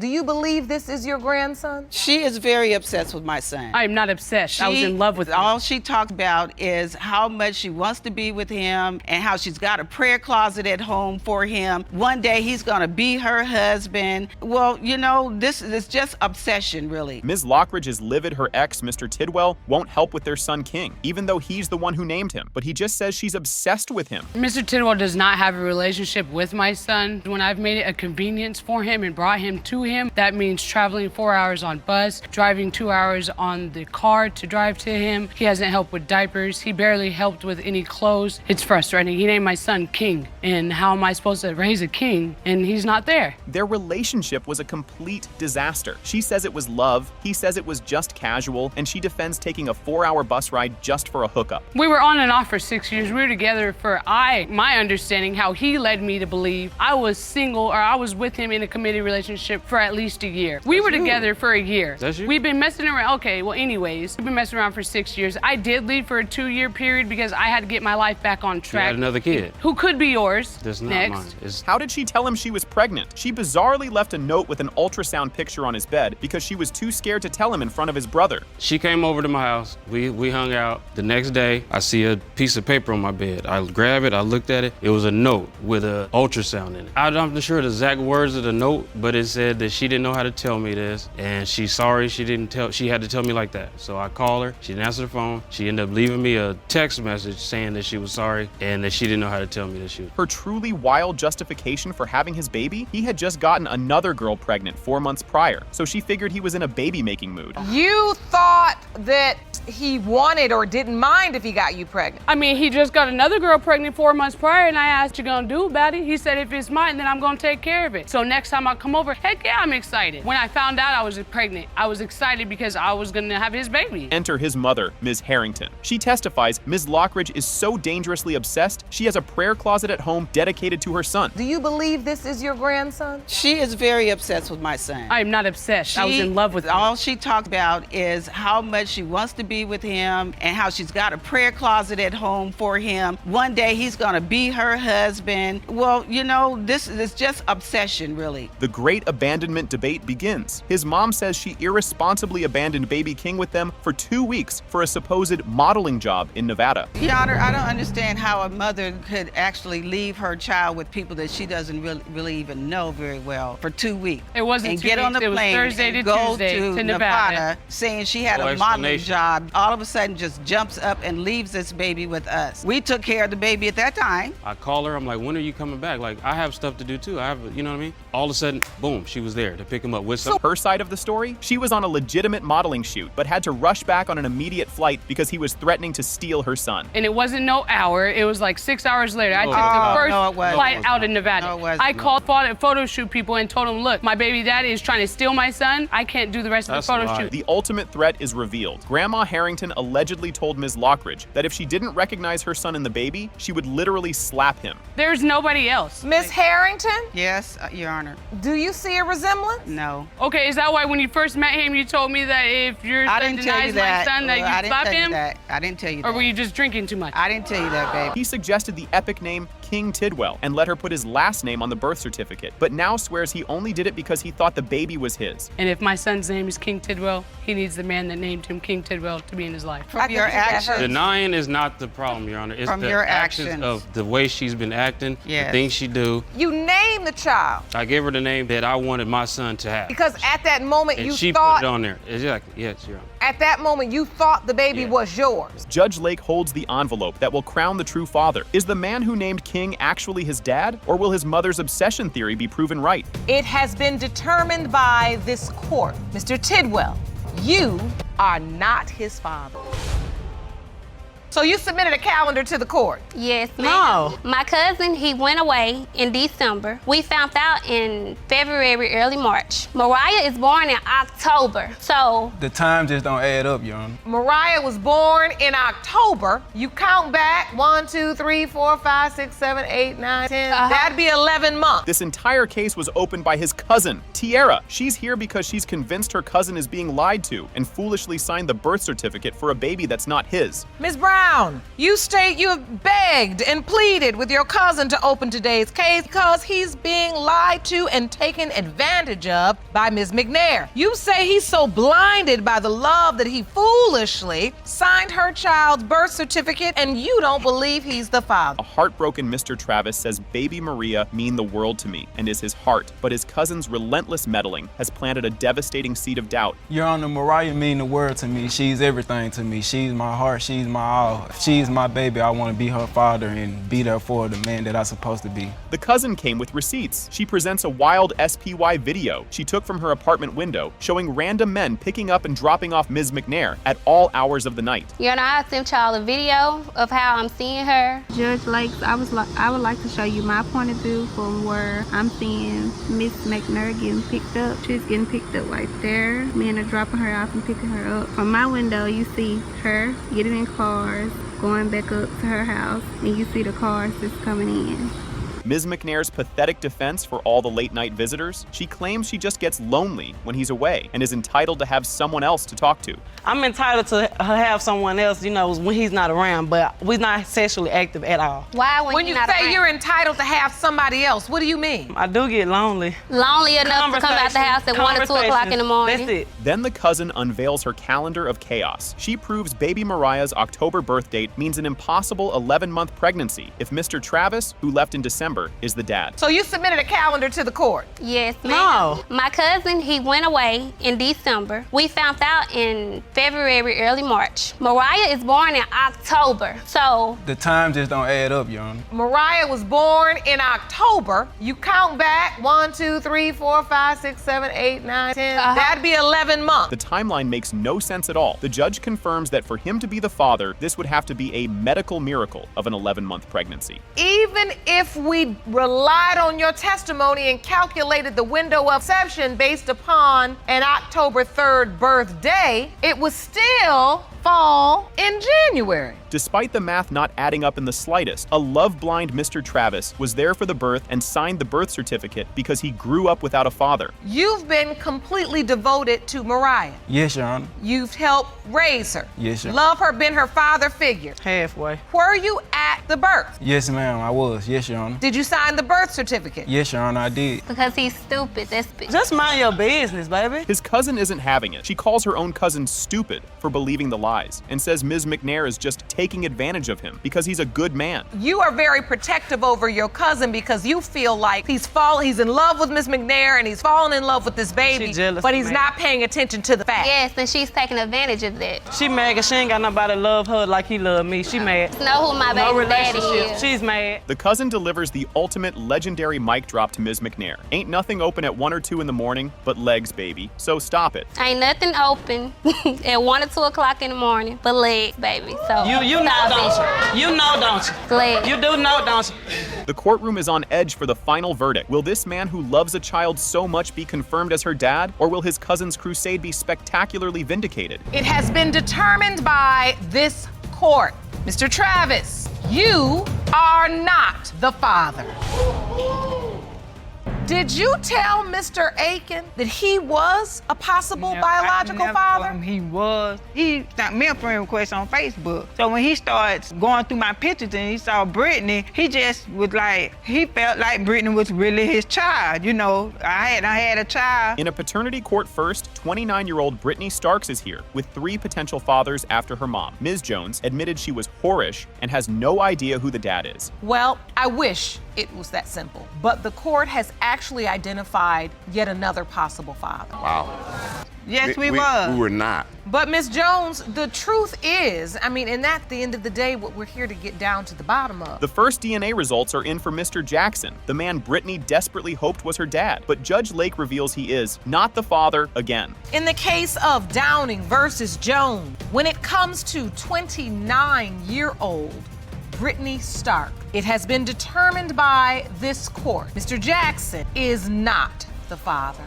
Do you believe this is your grandson? She is very obsessed with my son. I am not obsessed. I was in love with him. All she talks about is how much she wants to be with him and how she's got a prayer closet at home for him. One day he's gonna be her husband. Well, you know, this is just obsession, really. Ms. Lockridge is livid her ex, Mr. Tidwell, won't help with their son King, even though he's the one who named him. But he just says she's obsessed with him. Mr. Tidwell does not have a relationship with my son. When I've made it a convenience for him and brought him to him, that means traveling 4 hours on bus, driving 2 hours on the car to drive to him. He hasn't helped with diapers. He barely helped with any clothes. It's frustrating. He named my son King, and how am I supposed to raise a king and he's not there? Their relationship was a complete disaster. She says it was love, he says it was just casual, and she defends taking a 4-hour bus ride just for a hookup. We were on and off for 6 years. We were together for my understanding, how he led me to believe I was single, or I was with him in a committed relationship for at least a year. We were together for a year. That's you? We've been messing around. Okay, well, anyways, we've been messing around for 6 years. I did leave for a 2-year period because I had to get my life back on You track. had another kid. Who could be yours? That's not Next. mine. It's How did she tell him she was pregnant? She bizarrely left a note with an ultrasound picture on his bed because she was too scared to tell him in front of his brother. She came over to my house. We hung out. The next day, I see a piece of paper on my bed. I grab it, I looked at it. It was a note with an ultrasound in it. I'm not sure the exact words of the note, but it said that she didn't know how to tell me this, and she's sorry she had to tell me like that. So I called her, she didn't answer the phone. She ended up leaving me a text message saying that she was sorry and that she didn't know how to tell me that she was. Her truly wild justification for having his baby? He had just gotten another girl pregnant 4 months prior, so she figured he was in a baby-making mood. You thought that he wanted or didn't mind if he got you pregnant. I mean, he just got another girl pregnant 4 months prior, and I asked, "What you gonna do about it?" He said, "If it's mine, then I'm gonna take care of it." So next time I come over, heck yeah, I'm excited. When I found out I was pregnant, I was excited because I was gonna have his baby. Enter his mother, Ms. Harrington. She testifies Ms. Lockridge is so dangerously obsessed, she has a prayer closet at home dedicated to her son. Do you believe this is your grandson? She is very obsessed with my son. I am not obsessed. I was in love with him. All she talks about is how much she wants to be with him and how she's got a prayer closet at home for him. One day he's gonna be her husband. Well, you know, this is just obsession, really. The great abandonment debate begins. His mom says she irresponsibly abandoned baby King with them for 2 weeks for a supposed modeling job in Nevada. Your Honor, I don't understand how a mother could actually leave her child with people that she doesn't really even know very well for 2 weeks. It wasn't and 2 get on the weeks. It was plane Thursday to and go Tuesday to to Nevada saying she had No a modeling explanation. job. All of a sudden just jumps up and leaves this baby with us. We took care of the baby at that time. I call her, I'm like, when are you coming back? Like, I have stuff to do too. You know what I mean? All of a sudden, boom, she was there to pick him up with some. Her side of the story? She was on a legitimate modeling shoot, but had to rush back on an immediate flight because he was threatening to steal her son. And it wasn't no hour, it was like 6 hours later. I No, took it was the not. first No, it wasn't. flight out of Nevada. No, it wasn't. I called photo shoot people and told them, look, my baby daddy is trying to steal my son. I can't do the rest That's of the a photo lie. shoot. The ultimate threat is revealed. Grandma Harrington allegedly told Ms. Lockridge that if she didn't recognize her son in the baby, she would literally slap him. There's nobody else. Miss Harrington, Yes, Your Honor. do you see a resemblance? No. Okay, is that why when you first met him, you told me that if your I son didn't tell you denies my that. son, that I you didn't slap tell you him? that. I didn't tell you Or that. were you just drinking too much? I didn't tell you that, babe. He suggested the epic name King Tidwell and let her put his last name on the birth certificate, but now swears he only did it because he thought the baby was his. And if my son's name is King Tidwell, he needs the man that named him King Tidwell to be in his life. From your actions. Denying is not the problem, Your Honor. It's From the your actions actions. of the way she's been acting, Yes. the things she do. You named the child I gave her the name that I wanted my son to have. because at that moment And you she thought, put it on there. Exactly. Yes, Your Honor. at that moment you thought the baby Yeah. was yours. Judge Lake holds the envelope that will crown the true father. Is the man who named King actually his dad, or will his mother's obsession theory be proven right? It has been determined by this court. Mr. Tidwell, you are not his father. So you submitted a calendar to the court. Yes, ma'am. No. My cousin, he went away in December. We found out in February, early March. Mariah is born in October, so The time just don't add up, Your Honor. Mariah was born in October. You count back 1, 2, 3, 4, 5, 6, 7, 8, 9, 10. That'd be 11 months. This entire case was opened by his cousin, Tiara. She's here because she's convinced her cousin is being lied to and foolishly signed the birth certificate for a baby that's not his. Ms. Brown, Brown, you state you have begged and pleaded with your cousin to open today's case because he's being lied to and taken advantage of by Ms. McNair. You say he's so blinded by the love that he foolishly signed her child's birth certificate, and you don't believe he's the father. A heartbroken Mr. Travis says baby Maria mean the world to me and is his heart, but his cousin's relentless meddling has planted a devastating seed of doubt. Your Honor, Mariah mean the world to me. She's everything to me. She's my heart. She's my all. If she's my baby, I want to be her father and be there for the man that I'm supposed to be. The cousin came with receipts. She presents a wild SPY video she took from her apartment window showing random men picking up and dropping off Ms. McNair at all hours of the night. Your Honor, I sent y'all a video of how I'm seeing her. Judge Lakes, I would like to show you my point of view from where I'm seeing Miss McNair getting picked up. She's getting picked up right there. Men are dropping her off and picking her up. From my window, you see her getting in cars, going back up to her house, and you see the cars that's coming in. Ms. McNair's pathetic defense for all the late-night visitors? She claims she just gets lonely when he's away and is entitled to have someone else to talk to. I'm entitled to have someone else, you know, when he's not around, but we're not sexually active at all. Why When you say you're entitled to have somebody else, what do you mean? I do get lonely. Lonely enough to come out the house at 1 or 2 o'clock in the morning. That's it. Then the cousin unveils her calendar of chaos. She proves baby Mariah's October birth date means an impossible 11-month pregnancy if Mr. Travis, who left in December, is the dad. So you submitted a calendar to the court? Yes, ma'am. No. My cousin, he went away in December. We found out in February, early March. Mariah is born in October, so. The time just don't add up, Your Honor. Mariah was born in October. You count back 1, 2, 3, 4, 5, 6, 7, 8, 9, 10. That'd be 11 months. The timeline makes no sense at all. The judge confirms that for him to be the father, this would have to be a medical miracle of an 11-month pregnancy. Even if we relied on your testimony and calculated the window of exception based upon an October 3rd birthday, it would still fall in January. Despite the math not adding up in the slightest, a love-blind Mr. Travis was there for the birth and signed the birth certificate because he grew up without a father. You've been completely devoted to Mariah. Yes, Your Honor. You've helped raise her. Yes, Your Honor. Love her, been her father figure. Halfway. Were you at the birth? Yes, ma'am, I was. Yes, Your Honor. Did you sign the birth certificate? Yes, Your Honor, I did. Because he's stupid, that's it. Just mind your business, baby. His cousin isn't having it. She calls her own cousin stupid for believing the lies and says Ms. McNair is just taking advantage of him because he's a good man. You are very protective over your cousin because you feel like he's in love with Ms. McNair and he's fallen in love with this baby, She jealous, but he's man. not paying attention to the fact. Yes, and she's taking advantage of that. She mad because she ain't got nobody to love her like he loved me. She mad. Know who my No baby daddy relationship. is. She's mad. The cousin delivers the ultimate legendary mic drop to Ms. McNair. Ain't nothing open at 1 or 2 in the morning but legs, baby. So stop it. Ain't nothing open at 1 or 2 o'clock in the morning but legs, baby. So You know, don't you? You know, don't you? Legs. You do know, don't you? The courtroom is on edge for the final verdict. Will this man who loves a child so much be confirmed as her dad, or will his cousin's crusade be spectacularly vindicated? It has been determined by this court. Mr. Travis, you are not the father. Did you tell Mr. Aiken that he was a possible biological father? He was. He sent me a friend request on Facebook. So when he starts going through my pictures and he saw Brittany, he just was like, he felt like Brittany was really his child. You know, I had a child. In a paternity court first, 29-year-old Brittany Starks is here with 3 potential fathers after her mom. Ms. Jones admitted she was whorish and has no idea who the dad is. Well, I wish it was that simple, but the court has actually identified yet another possible father. Wow. Yes, we We was. were not. But Ms. Jones, the truth is, and at the end of the day, what we're here to get down to the bottom of. The first DNA results are in for Mr. Jackson, the man Brittany desperately hoped was her dad. But Judge Lake reveals he is not the father again. In the case of Downing versus Jones, when it comes to 29-year-old Brittany Stark, it has been determined by this court, Mr. Jackson is not the father.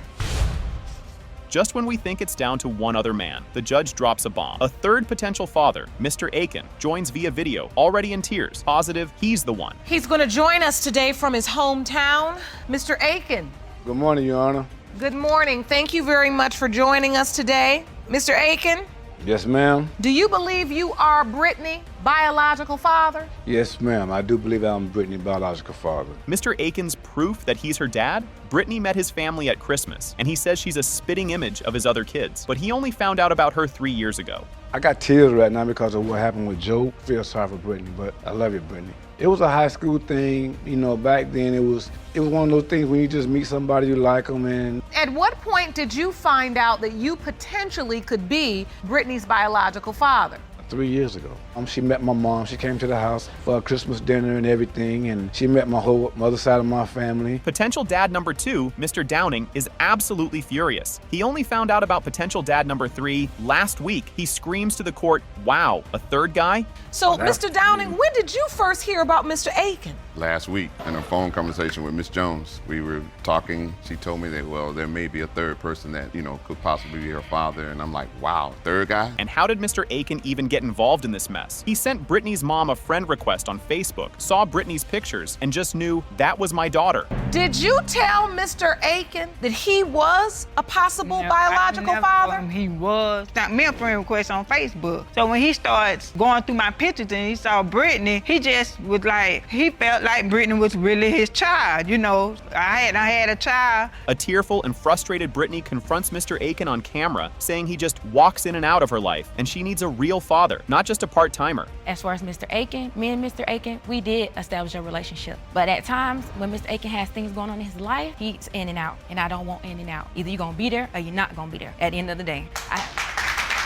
Just when we think it's down to one other man, the judge drops a bomb. A third potential father, Mr. Aiken, joins via video, already in tears, positive he's the one. He's going to join us today from his hometown. Mr. Aiken. Good morning, Your Honor. Good morning. Thank you very much for joining us today. Mr. Aiken, Yes, ma'am. do you believe you are Brittany? biological father? Yes, ma'am. I do believe I'm Brittany's biological father. Mr. Aiken's proof that he's her dad? Brittany met his family at Christmas, and he says she's a spitting image of his other kids, but he only found out about her 3 years ago. I got tears right now because of what happened with Joe. I feel sorry for Brittany, but I love you, Brittany. It was a high school thing, you know, back then it was one of those things when you just meet somebody you like them and... At what point did you find out that you potentially could be Brittany's biological father? 3 years ago. She met my mom. She came to the house for a Christmas dinner and everything, and she met my other side of my family. Potential dad number 2, Mr. Downing, is absolutely furious. He only found out about potential dad number 3 last week. He screams to the court, "Wow, a third guy?" So, Mr. Downing, when did you first hear about Mr. Aiken? Last week in a phone conversation with Miss Jones. We were talking. She told me that, well, there may be a third person that, you know, could possibly be her father. And I'm like, wow, third guy? And how did Mr. Aiken even get involved in this mess? He sent Brittany's mom a friend request on Facebook, saw Brittany's pictures, and just knew that was my daughter. Did you tell Mr. Aiken that he was a possible biological father? He was. Sent me a friend request on Facebook. So when he starts going through my pictures and he saw Brittany, he just was like, he felt like Brittany was really his child, you know. I had a child. A tearful and frustrated Brittany confronts Mr. Aiken on camera, saying he just walks in and out of her life, and she needs a real father, not just a part-timer. As far as Mr. Aiken, me and Mr. Aiken, we did establish a relationship. But at times, when Mr. Aiken has things going on in his life, he's in and out, and I don't want in and out. Either you're gonna be there or you're not gonna be there at the end of the day.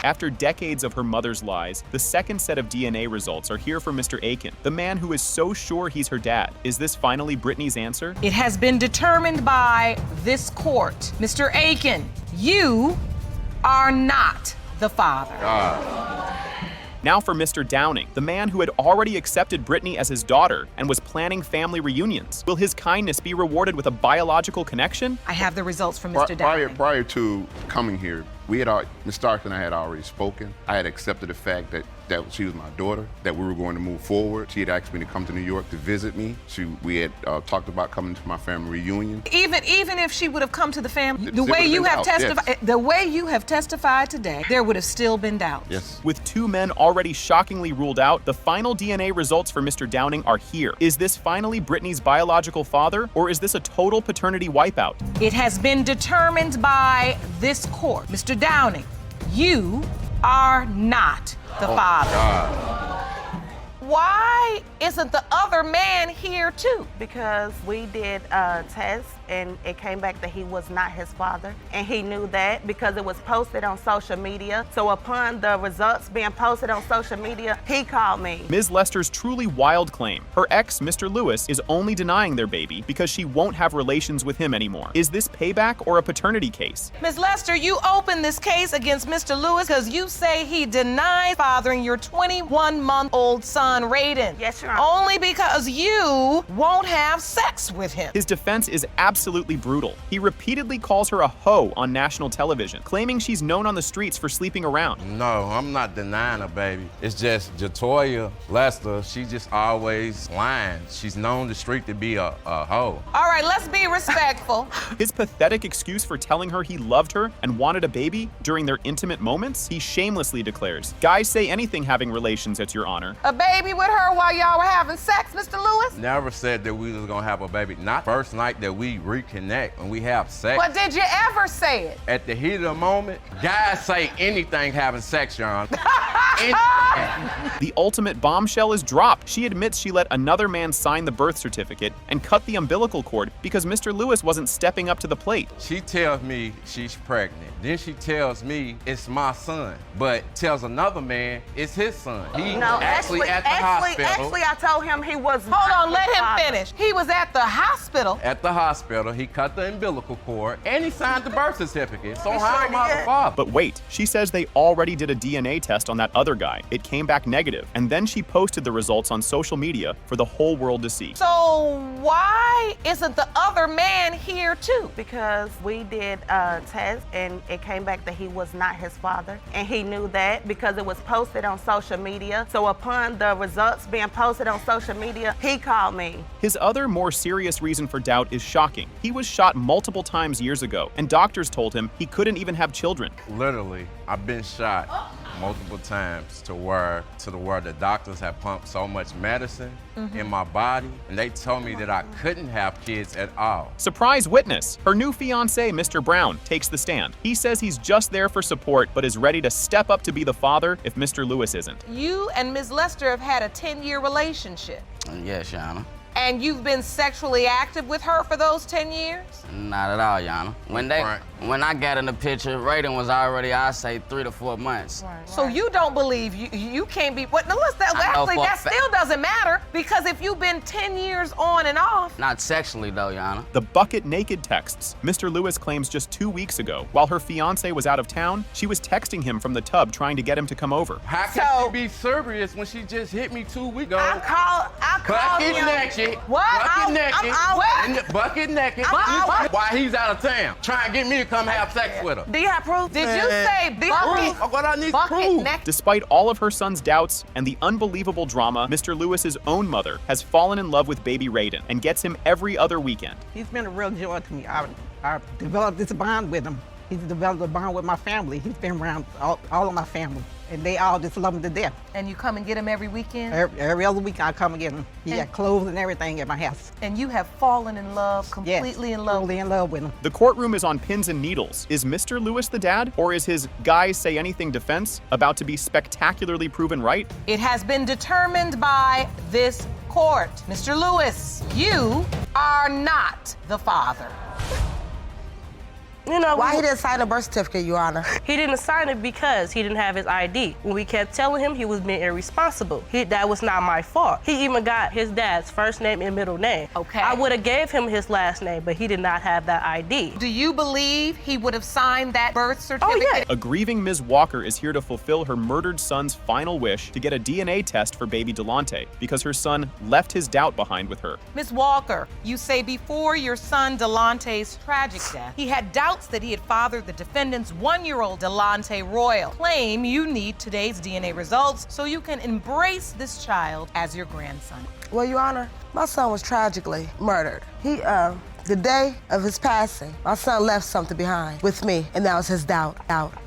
After decades of her mother's lies, the second set of DNA results are here for Mr. Aiken, the man who is so sure he's her dad. Is this finally Brittany's answer? It has been determined by this court. Mr. Aiken, you are not the father. Now for Mr. Downing, the man who had already accepted Brittany as his daughter and was planning family reunions. Will his kindness be rewarded with a biological connection? I have the results from Mr. Downing. Prior to coming here, Ms. Stark and I had already spoken. I had accepted the fact that she was my daughter, that we were going to move forward. She had asked me to come to New York to visit me. We had talked about coming to my family reunion. Even if she would have come to the family, the way you have testified today, there would have still been doubt. Yes. With 2 men already shockingly ruled out, the final DNA results for Mr. Downing are here. Is this finally Brittany's biological father, or is this a total paternity wipeout? It has been determined by this court. Mr. Downing, you are not the father. God. Why isn't the other man here too? Because we did a test and it came back that he was not his father. And he knew that because it was posted on social media. So upon the results being posted on social media, he called me. Ms. Lester's truly wild claim. Her ex, Mr. Lewis, is only denying their baby because she won't have relations with him anymore. Is this payback or a paternity case? Ms. Lester, you opened this case against Mr. Lewis because you say he denied fathering your 21-month-old son, Raiden. Yes, Your Honor. Only because you won't have sex with him. His defense is absolutely brutal. He repeatedly calls her a hoe on national television, claiming she's known on the streets for sleeping around. No, I'm not denying her, baby. It's just Jatoya Lester, she just always lying. She's known the street to be a hoe. All right, let's be respectful. His pathetic excuse for telling her he loved her and wanted a baby during their intimate moments, he shamelessly declares, "Guys say anything having relations, it's your honor." A baby with her while y'all were having sex, Mr. Lewis? Never said that we was gonna have a baby. Not first night that we reconnect and we have sex. But did you ever say it? At the heat of the moment, guys say anything having sex, Your Honor. The ultimate bombshell is dropped. She admits she let another man sign the birth certificate and cut the umbilical cord because Mr. Lewis wasn't stepping up to the plate. She tells me she's pregnant. Then she tells me it's my son, but tells another man it's his son. He actually at the hospital. Actually, I told him he was. Hold on, let him finish. He was at the hospital. At the hospital, he cut the umbilical cord and he signed the birth certificate. So how am I the father? But wait, she says they already did a DNA test on that other guy. It came back negative, and then she posted the results on social media for the whole world to see. So why isn't the other man here too? Because we did a test and it came back that he was not his father. And he knew that because it was posted on social media. So upon the results being posted on social media, he called me. His other, more serious reason for doubt is shocking. He was shot multiple times years ago, and doctors told him he couldn't even have children. Literally, I've been shot multiple times to where the doctors have pumped so much medicine in my body, and they told me that I couldn't have kids at all. Surprise witness! Her new fiancé, Mr. Brown, takes the stand. He says he's just there for support, but is ready to step up to be the father if Mr. Lewis isn't. You and Ms. Lester have had a 10-year relationship. Yes, Your Honor. And you've been sexually active with her for those 10 years? Not at all, Your Honor. When I got in the picture, rating was already, I'd say, 3 to 4 months. So you don't believe you can't be, what? No, actually, that still doesn't matter, because if you've been 10 years on and off. Not sexually, though, Your Honor. The bucket naked texts Mr. Lewis claims just 2 weeks ago, while her fiancé was out of town, she was texting him from the tub trying to get him to come over. How can she be serious when she just hit me 2 weeks ago? I called bucket him. naked. What? Bucket naked. I'm out. Bucket naked. While he's out of town, trying to get me to come have sex with her. Do you have proof? Did you say bucket? What I need proof. Despite all of her son's doubts and the unbelievable drama, Mr. Lewis's own mother has fallen in love with baby Raiden and gets him every other weekend. He's been a real joy to me. I developed this bond with him. He's developed a bond with my family. He's been around all of my family, and they all just love him to death. And you come and get him every weekend? Every other week I come and get him. He got clothes and everything at my house. And you have fallen in love, completely in love? Totally in love with him. The courtroom is on pins and needles. Is Mr. Lewis the dad, or is his guys say anything defense about to be spectacularly proven right? It has been determined by this court. Mr. Lewis, you are not the father. You know, why he didn't sign a birth certificate, Your Honor? He didn't sign it because he didn't have his ID. When we kept telling him, he was being irresponsible. That was not my fault. He even got his dad's first name and middle name. Okay. I would have gave him his last name, but he did not have that ID. Do you believe he would have signed that birth certificate? Oh, yeah. A grieving Ms. Walker is here to fulfill her murdered son's final wish to get a DNA test for baby Delonte because her son left his doubt behind with her. Ms. Walker, you say before your son Delonte's tragic death, he had doubts that he had fathered the defendant's 1-year-old Delonte Royal. Claim you need today's DNA results so you can embrace this child as your grandson. Well, Your Honor, my son was tragically murdered. The day of his passing, my son left something behind with me, and that was his doubt.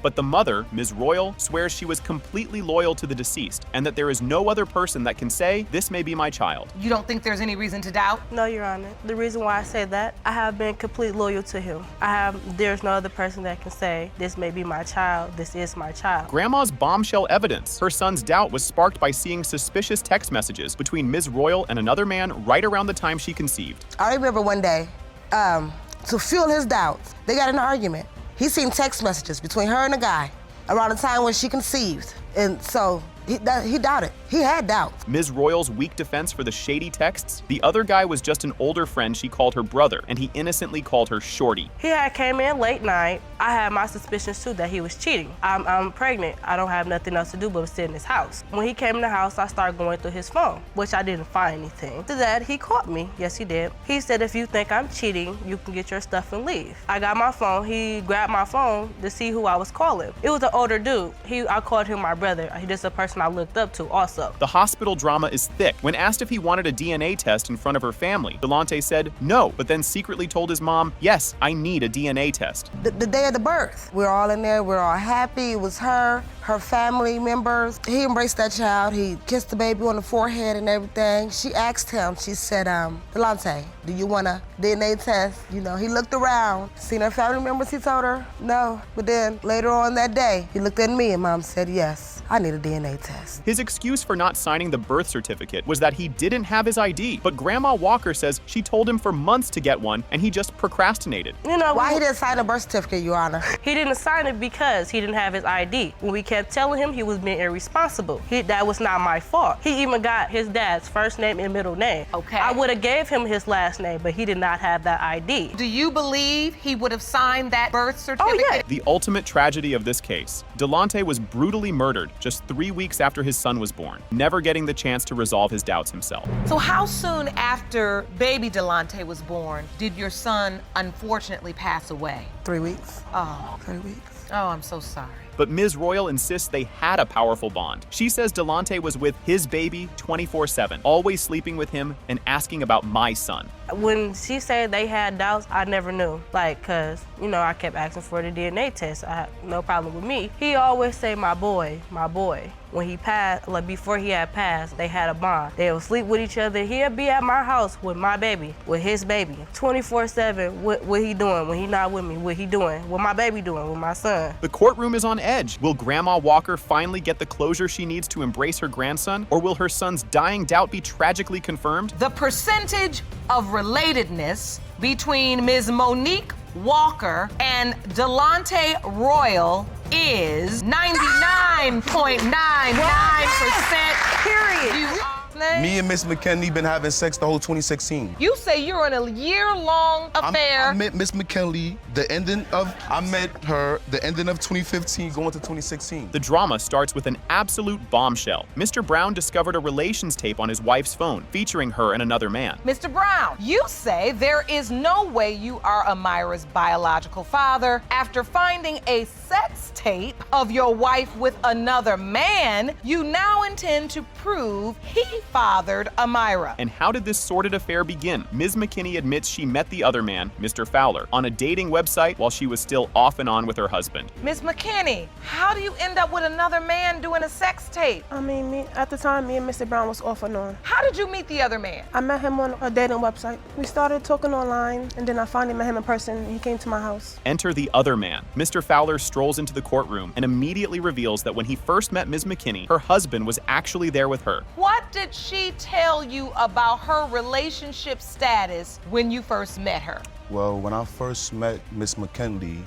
But the mother, Ms. Royal, swears she was completely loyal to the deceased and that there is no other person that can say, this may be my child. You don't think there's any reason to doubt? No, Your Honor. The reason why I say that, I have been completely loyal to him. There's no other person that can say, this may be my child, this is my child. Grandma's bombshell evidence. Her son's doubt was sparked by seeing suspicious text messages between Ms. Royal and another man right around the time she conceived. I remember one day, to fuel his doubts, they got in an argument. He seen text messages between her and a guy around the time when she conceived. And so he doubted. He had doubts. Ms. Royal's weak defense for the shady texts? The other guy was just an older friend she called her brother, and he innocently called her Shorty. He had came in late night. I had my suspicions too that he was cheating. I'm pregnant. I don't have nothing else to do but sit in his house. When he came in the house, I started going through his phone, which I didn't find anything. After that, he caught me. Yes, he did. He said, if you think I'm cheating, you can get your stuff and leave. I got my phone. He grabbed my phone to see who I was calling. It was an older dude. I called him my brother. He's just a person I looked up to also. The hospital drama is thick. When asked if he wanted a DNA test in front of her family, Delonte said no, but then secretly told his mom, yes, I need a DNA test. The day of the birth, we're all in there, we're all happy. It was her family members. He embraced that child. He kissed the baby on the forehead and everything. She asked him, she said, Delonte, do you want a DNA test? You know, he looked around, seen her family members, he told her no. But then later on that day, he looked at me and Mom said, yes, I need a DNA test. His excuse for not signing the birth certificate was that he didn't have his ID, but Grandma Walker says she told him for months to get one and he just procrastinated. You know, why he didn't sign a birth certificate, Your Honor? He didn't sign it because he didn't have his ID. When we kept telling him, he was being irresponsible. That was not my fault. He even got his dad's first name and middle name. Okay. I would have gave him his last name, but he did not have that ID. Do you believe he would have signed that birth certificate? Oh, yeah. The ultimate tragedy of this case, Delonte was brutally murdered just 3 weeks after his son was born, never getting the chance to resolve his doubts himself. So how soon after baby Delonte was born did your son unfortunately pass away? 3 weeks. Oh. 3 weeks. Oh, I'm so sorry. But Ms. Royal insists they had a powerful bond. She says Delonte was with his baby 24/7, always sleeping with him and asking about my son. When she said they had doubts, I never knew. Like, cause, you know, I kept asking for the DNA test. I had no problem with me. He always say, my boy, my boy. When he passed, like before he had passed, they had a bond. They would sleep with each other. He'd be at my house with my baby, with his baby. 24/7, what he doing? When he not with me, what he doing? What my baby doing with my son? The courtroom is on edge. Will Grandma Walker finally get the closure she needs to embrace her grandson, or will her son's dying doubt be tragically confirmed? The percentage of relatedness between Ms. Monique Walker and Delonte Royal is 99.99%. Period. Me and Miss McKinley been having sex the whole 2016. You say you're in a year-long affair. I met Miss McKinley I met her the ending of 2015 going to 2016. The drama starts with an absolute bombshell. Mr. Brown discovered a relations tape on his wife's phone featuring her and another man. Mr. Brown, you say there is no way you are Amira's biological father. After finding a sex tape of your wife with another man, you now intend to prove he fathered Amira. And how did this sordid affair begin? Ms. McKinney admits she met the other man, Mr. Fowler, on a dating website while she was still off and on with her husband. Ms. McKinney, how do you end up with another man doing a sex tape? I mean, at the time, me and Mr. Brown was off and on. How did you meet the other man? I met him on a dating website. We started talking online, and then I finally met him in person. He came to my house. Enter the other man. Mr. Fowler strolls into the courtroom and immediately reveals that when he first met Ms. McKinney, her husband was actually there with her. What did she tell you about her relationship status when you first met her? Well, when I first met Miss McKinley,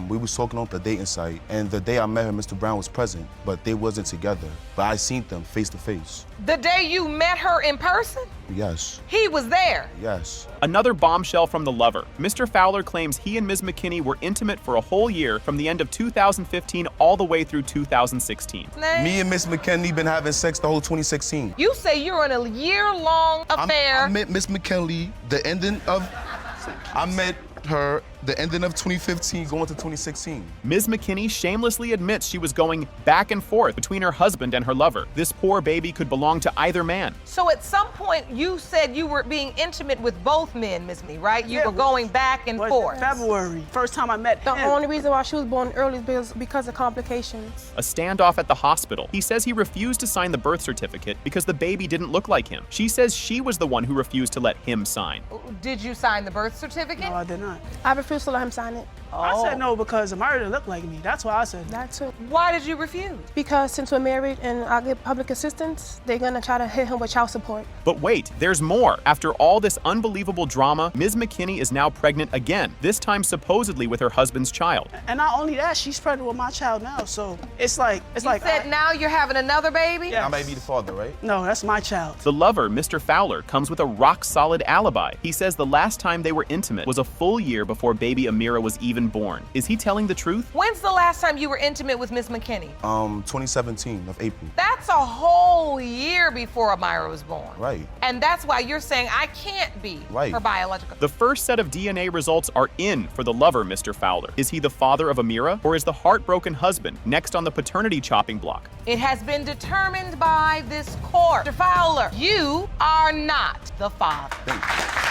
we was talking on the dating site, and the day I met her, Mr. Brown was present, but they wasn't together. But I seen them face to face. The day you met her in person? Yes. He was there? Yes. Another bombshell from the lover. Mr. Fowler claims he and Ms. McKinney were intimate for a whole year from the end of 2015 all the way through 2016. Me and Miss McKinley been having sex the whole 2016. You say you're in a year-long affair. I met Miss McKinley I met her the ending of 2015 going to 2016. Ms. McKinney shamelessly admits she was going back and forth between her husband and her lover. This poor baby could belong to either man. So at some point you said you were being intimate with both men, Ms. Me, right? You were going back and forth. February, first time I met him. The only reason why she was born early is because of complications. A standoff at the hospital. He says he refused to sign the birth certificate because the baby didn't look like him. She says she was the one who refused to let him sign. Did you sign the birth certificate? No, I did not. I refused to let him sign it. I said no because Amira didn't look like me. That's why I said that too. Why did you refuse? Because since we're married and I get public assistance, they're gonna try to hit him with child support. But wait, there's more. After all this unbelievable drama, Ms. McKinney is now pregnant again, this time supposedly with her husband's child. And not only that, she's pregnant with my child now, so it's like you said now you're having another baby? Yeah, I may be the father, right? No, that's my child. The lover, Mr. Fowler, comes with a rock-solid alibi. He says the last time they were intimate was a full year before baby Amira was even born. Is he telling the truth? When's the last time you were intimate with Miss McKinney? 2017 of April. That's a whole year before Amira was born. Right. And that's why you're saying I can't be her biological. The first set of DNA results are in for the lover, Mr. Fowler. Is he the father of Amira, or is the heartbroken husband next on the paternity chopping block? It has been determined by this court. Mr. Fowler, you are not the father. Thank you.